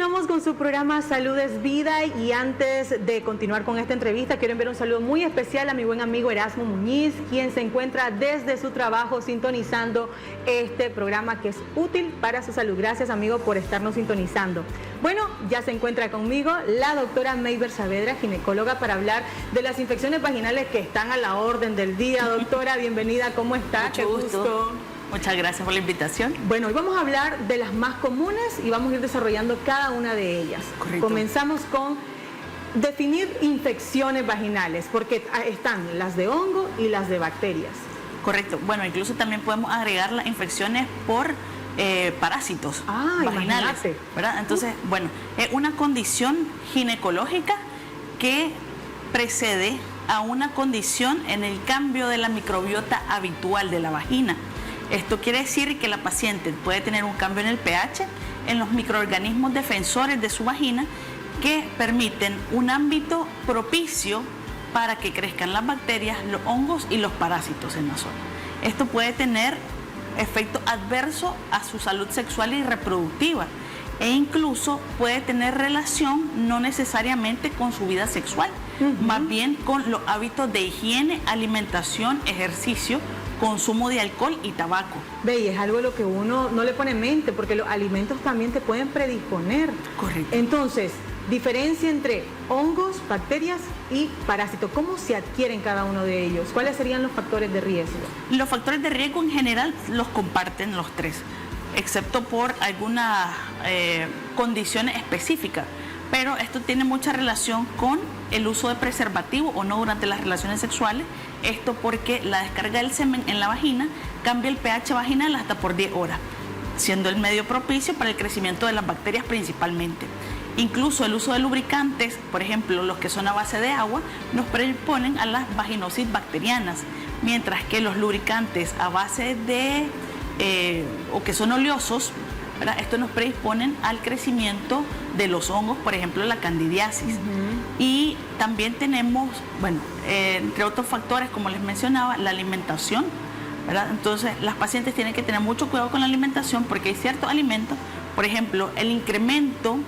continuamos con su programa Salud es Vida, y antes de continuar con esta entrevista quiero enviar un saludo muy especial a mi buen amigo Erasmo Muñiz, quien se encuentra desde su trabajo sintonizando este programa que es útil para su salud. Gracias, amigo, por estarnos sintonizando. Bueno, ya se encuentra conmigo la doctora Mayber Saavedra, ginecóloga, para hablar de las infecciones vaginales que están a la orden del día. Doctora, bienvenida, ¿cómo está? Mucho gusto. Muchas gracias por la invitación. Bueno, hoy vamos a hablar de las más comunes y vamos a ir desarrollando cada una de ellas. Correcto. Comenzamos con definir infecciones vaginales, porque están las de hongo y las de bacterias. Correcto. Bueno, incluso también podemos agregar las infecciones por parásitos vaginales, ¿verdad? Entonces, bueno, es una condición ginecológica que precede a una condición en el cambio de la microbiota habitual de la vagina. Esto quiere decir que la paciente puede tener un cambio en el pH, en los microorganismos defensores de su vagina, que permiten un ámbito propicio para que crezcan las bacterias, los hongos y los parásitos en la zona. Esto puede tener efecto adverso a su salud sexual y reproductiva, e incluso puede tener relación no necesariamente con su vida sexual, más bien con los hábitos de higiene, alimentación, ejercicio, consumo de alcohol y tabaco. Ve, y es algo a lo que uno no le pone mente, porque los alimentos también te pueden predisponer. Correcto. Entonces, diferencia entre hongos, bacterias y parásitos. ¿Cómo se adquieren cada uno de ellos? ¿Cuáles serían los factores de riesgo? Los factores de riesgo en general los comparten los tres, excepto por algunas condiciones específicas. Pero esto tiene mucha relación con el uso de preservativo o no durante las relaciones sexuales. Esto porque la descarga del semen en la vagina cambia el pH vaginal hasta por 10 horas, siendo el medio propicio para el crecimiento de las bacterias principalmente. Incluso el uso de lubricantes, por ejemplo, los que son a base de agua, nos predisponen a las vaginosis bacterianas, mientras que los lubricantes a base de, o que son oleosos, ¿verdad? Esto nos predisponen al crecimiento de los hongos, por ejemplo, la candidiasis. Y también tenemos, bueno, entre otros factores, como les mencionaba, la alimentación, ¿verdad? Entonces, las pacientes tienen que tener mucho cuidado con la alimentación, porque hay ciertos alimentos, por ejemplo, el incremento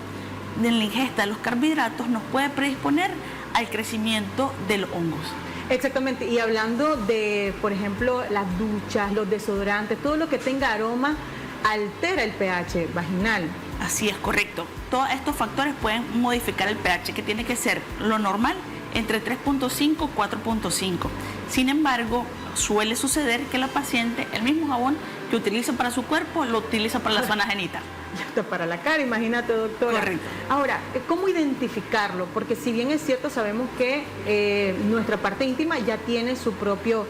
de la ingesta de los carbohidratos nos puede predisponer al crecimiento de los hongos. Exactamente, y hablando de, por ejemplo, las duchas, los desodorantes, todo lo que tenga aroma altera el pH vaginal. Así es, correcto. Todos estos factores pueden modificar el pH, que tiene que ser lo normal entre 3.5 y 4.5. Sin embargo, suele suceder que la paciente, el mismo jabón que utiliza para su cuerpo, lo utiliza para la zona genital. Ya está para la cara, imagínate, doctora. Correcto. Ahora, ¿cómo identificarlo? Porque si bien es cierto, sabemos que nuestra parte íntima ya tiene su propio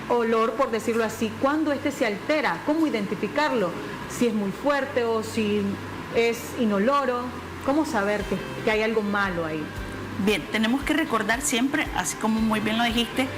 olor, por decirlo así. ¿Cuándo este se altera? ¿Cómo identificarlo? Si es muy fuerte o si es inoloro. ¿Cómo saber que hay algo malo ahí? Bien, tenemos que recordar siempre, así como muy bien lo dijiste,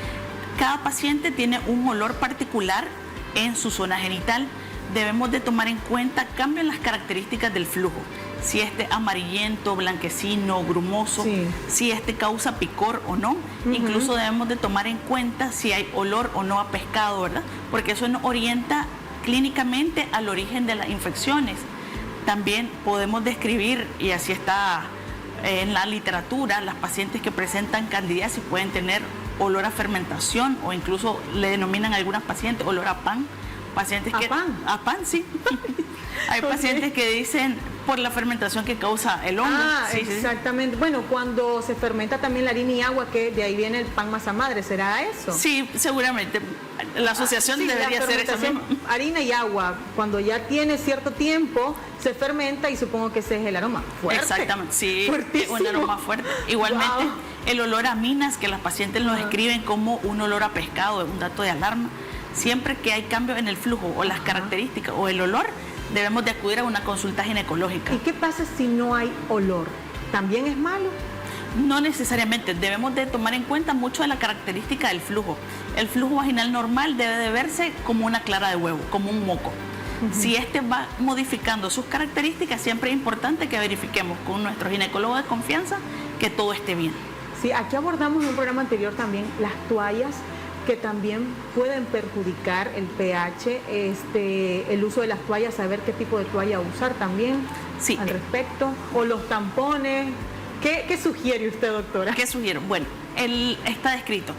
cada paciente tiene un olor particular en su zona genital. Debemos de tomar en cuenta cambios en las características del flujo. Si este amarillento, blanquecino, grumoso, si este causa picor o no. Incluso debemos de tomar en cuenta si hay olor o no a pescado, ¿verdad? Porque eso nos orienta clínicamente al origen de las infecciones. También podemos describir, y así está en la literatura, las pacientes que presentan candidiasis pueden tener olor a fermentación, o incluso le denominan a algunas pacientes olor a pan. Pacientes que, a pan, sí. Hay pacientes que dicen por la fermentación que causa el hongo. Exactamente. Bueno, cuando se fermenta también la harina y agua, que de ahí viene el pan masa madre, ¿será eso? Sí, seguramente. La asociación debería ser esa misma. Harina y agua, cuando ya tiene cierto tiempo, se fermenta y supongo que ese es el aroma fuerte. Exactamente, sí. Fuertísimo. Un aroma fuerte. Igualmente, el olor a minas, que las pacientes lo describen como un olor a pescado, es un dato de alarma. Siempre que hay cambios en el flujo o las características o el olor, debemos de acudir a una consulta ginecológica. ¿Y qué pasa si no hay olor? ¿También es malo? No necesariamente, debemos de tomar en cuenta mucho de la característica del flujo. El flujo vaginal normal debe de verse como una clara de huevo, como un moco. Si este va modificando sus características, siempre es importante que verifiquemos con nuestro ginecólogo de confianza que todo esté bien. Sí, aquí abordamos en un programa anterior también las toallas, que también pueden perjudicar el pH, el uso de las toallas, saber qué tipo de toalla usar también. Sí. al respecto? ¿O los tampones? ¿Qué sugiere usted, doctora? ¿Qué sugiero? Bueno, está descrito.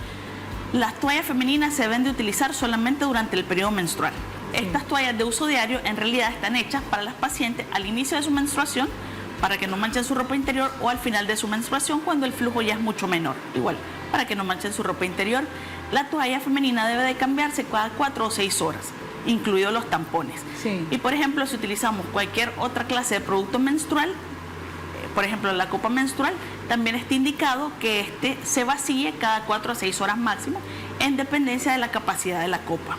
Las toallas femeninas se deben de utilizar solamente durante el periodo menstrual. Sí. Estas toallas de uso diario en realidad están hechas para las pacientes al inicio de su menstruación, para que no manchen su ropa interior, o al final de su menstruación cuando el flujo ya es mucho menor, igual, para que no manchen su ropa interior. La toalla femenina debe de cambiarse cada 4 o 6 horas, incluidos los tampones. Sí. Y por ejemplo, si utilizamos cualquier otra clase de producto menstrual, por ejemplo la copa menstrual, también está indicado que se vacíe cada 4 a 6 horas máximo, en dependencia de la capacidad de la copa.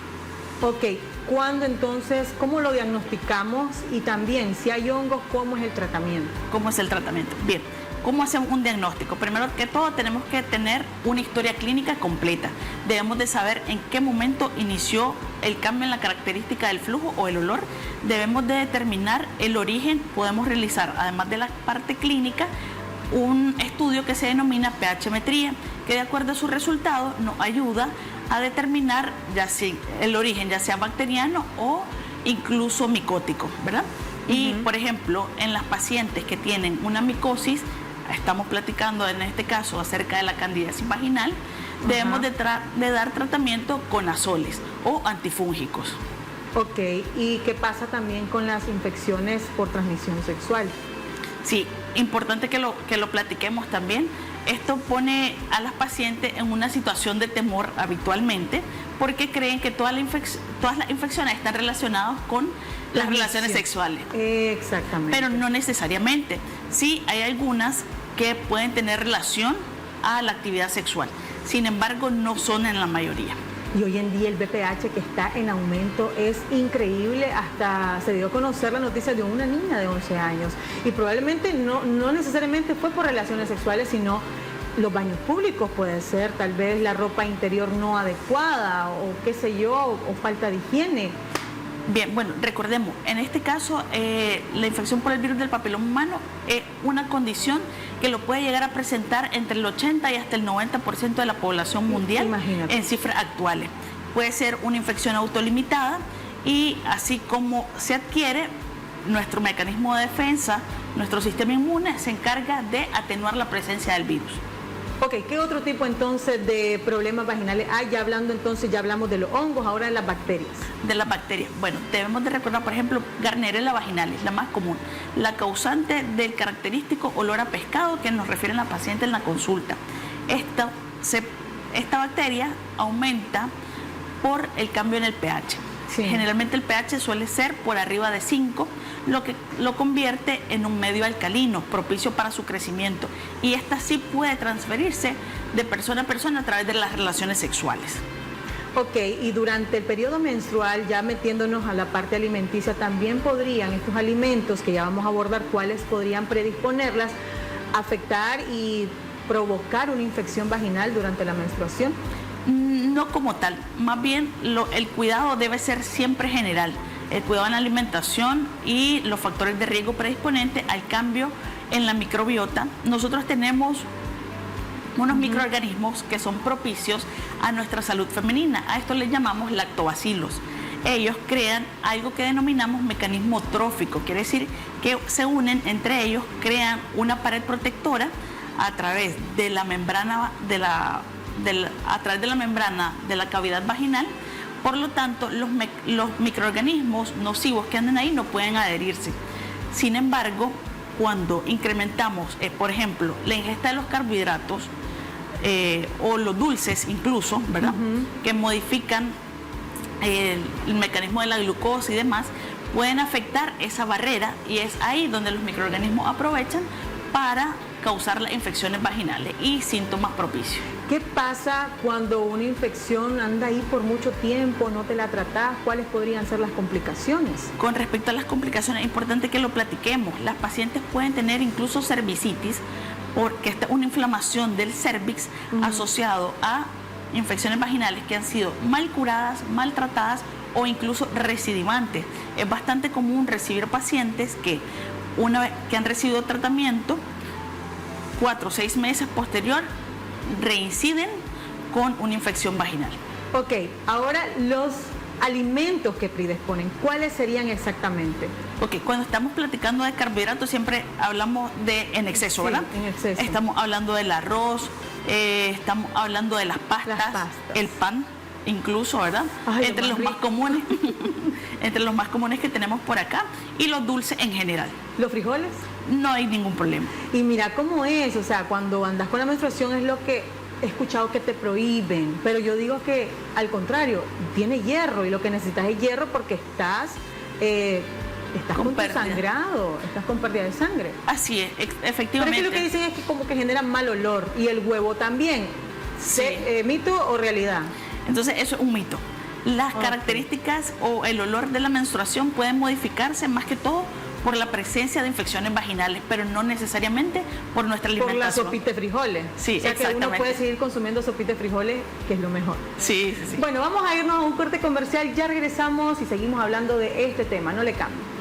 Ok, ¿cuándo entonces, cómo lo diagnosticamos? Y también, si hay hongos, ¿cómo es el tratamiento? ¿Cómo es el tratamiento? Bien, ¿cómo hacemos un diagnóstico? Primero que todo, tenemos que tener una historia clínica completa. Debemos de saber en qué momento inició el cambio en la característica del flujo o el olor. Debemos de determinar el origen. Podemos realizar, además de la parte clínica, un estudio que se denomina pH-metría, que de acuerdo a sus resultados nos ayuda a determinar ya sea el origen, ya sea bacteriano o incluso micótico, ¿verdad? Y, por ejemplo, en las pacientes que tienen una micosis, estamos platicando en este caso acerca de la candidiasis vaginal, debemos de dar tratamiento con azoles o antifúngicos. Ok, ¿y qué pasa también con las infecciones por transmisión sexual? Sí, importante que lo platiquemos también. Esto pone a las pacientes en una situación de temor habitualmente, porque creen que todas las infecciones están relacionadas con las relaciones sexuales. Exactamente. Pero no necesariamente. Sí, hay algunas que pueden tener relación a la actividad sexual. Sin embargo, no son en la mayoría. Y hoy en día el BPH, que está en aumento, es increíble. Hasta se dio a conocer la noticia de una niña de 11 años. Y probablemente no necesariamente fue por relaciones sexuales, sino los baños públicos, puede ser, tal vez la ropa interior no adecuada, o qué sé yo, o falta de higiene. Bien, bueno, recordemos, en este caso, la infección por el virus del papiloma humano es una condición que lo puede llegar a presentar entre el 80 y hasta el 90% de la población mundial. Imagínate. En cifras actuales. Puede ser una infección autolimitada, y así como se adquiere, nuestro mecanismo de defensa, nuestro sistema inmune, se encarga de atenuar la presencia del virus. Ok, ¿qué otro tipo entonces de problemas vaginales hay? Ya hablamos de los hongos, ahora de las bacterias. De las bacterias. Bueno, debemos de recordar, por ejemplo, Gardnerella vaginalis, la más común, la causante del característico olor a pescado que nos refieren la paciente en la consulta. Esta bacteria aumenta por el cambio en el pH. Sí. Generalmente el pH suele ser por arriba de 5, lo que lo convierte en un medio alcalino, propicio para su crecimiento. Y esta sí puede transferirse de persona a persona a través de las relaciones sexuales. Ok, y durante el periodo menstrual, ya metiéndonos a la parte alimenticia, también podrían estos alimentos, que ya vamos a abordar cuáles podrían predisponerlas, afectar y provocar una infección vaginal durante la menstruación. No como tal, más bien el cuidado debe ser siempre general. El cuidado en la alimentación y los factores de riesgo predisponentes al cambio en la microbiota. Nosotros tenemos unos microorganismos que son propicios a nuestra salud femenina. A esto les llamamos lactobacilos. Ellos crean algo que denominamos mecanismo trófico, quiere decir que se unen entre ellos, crean una pared protectora a través de la membrana de la cavidad vaginal. Por lo tanto, los microorganismos nocivos que andan ahí no pueden adherirse. Sin embargo, cuando incrementamos, por ejemplo, la ingesta de los carbohidratos o los dulces incluso, ¿verdad? Que modifican el mecanismo de la glucosa y demás, pueden afectar esa barrera, y es ahí donde los microorganismos aprovechan para causar las infecciones vaginales y síntomas propicios. ¿Qué pasa cuando una infección anda ahí por mucho tiempo, no te la tratás? ¿Cuáles podrían ser las complicaciones? Con respecto a las complicaciones, es importante que lo platiquemos. Las pacientes pueden tener incluso cervicitis, porque esta es una inflamación del cervix asociado a infecciones vaginales que han sido mal curadas, maltratadas o incluso recidivantes. Es bastante común recibir pacientes que una vez que han recibido tratamiento, 4 o 6 meses posterior, reinciden con una infección vaginal. Ok, ahora los alimentos que predisponen. ¿Cuáles serían exactamente? Ok, cuando estamos platicando de carbohidratos siempre hablamos de en exceso, ¿verdad? En exceso. Estamos hablando del arroz, estamos hablando de las pastas, el pan incluso, ¿verdad? Ay, entre los más comunes, entre los más comunes que tenemos por acá, y los dulces en general. ¿Los frijoles? No hay ningún problema. Y mira cómo es, o sea, cuando andas con la menstruación es lo que he escuchado que te prohíben, pero yo digo que al contrario, tiene hierro y lo que necesitas es hierro porque estás con tu sangrado, estás con pérdida de sangre. Así es, efectivamente. Pero es que lo que dicen es que como que genera mal olor y el huevo también. Sí. ¿Mito o realidad? Entonces eso es un mito. Las características o el olor de la menstruación pueden modificarse más que todo por la presencia de infecciones vaginales, pero no necesariamente por nuestra alimentación. Por la sopita de frijoles. Sí, o sea que uno puede seguir consumiendo sopita de frijoles, que es lo mejor. Sí, sí, sí. Bueno, vamos a irnos a un corte comercial, ya regresamos y seguimos hablando de este tema, no le cambien.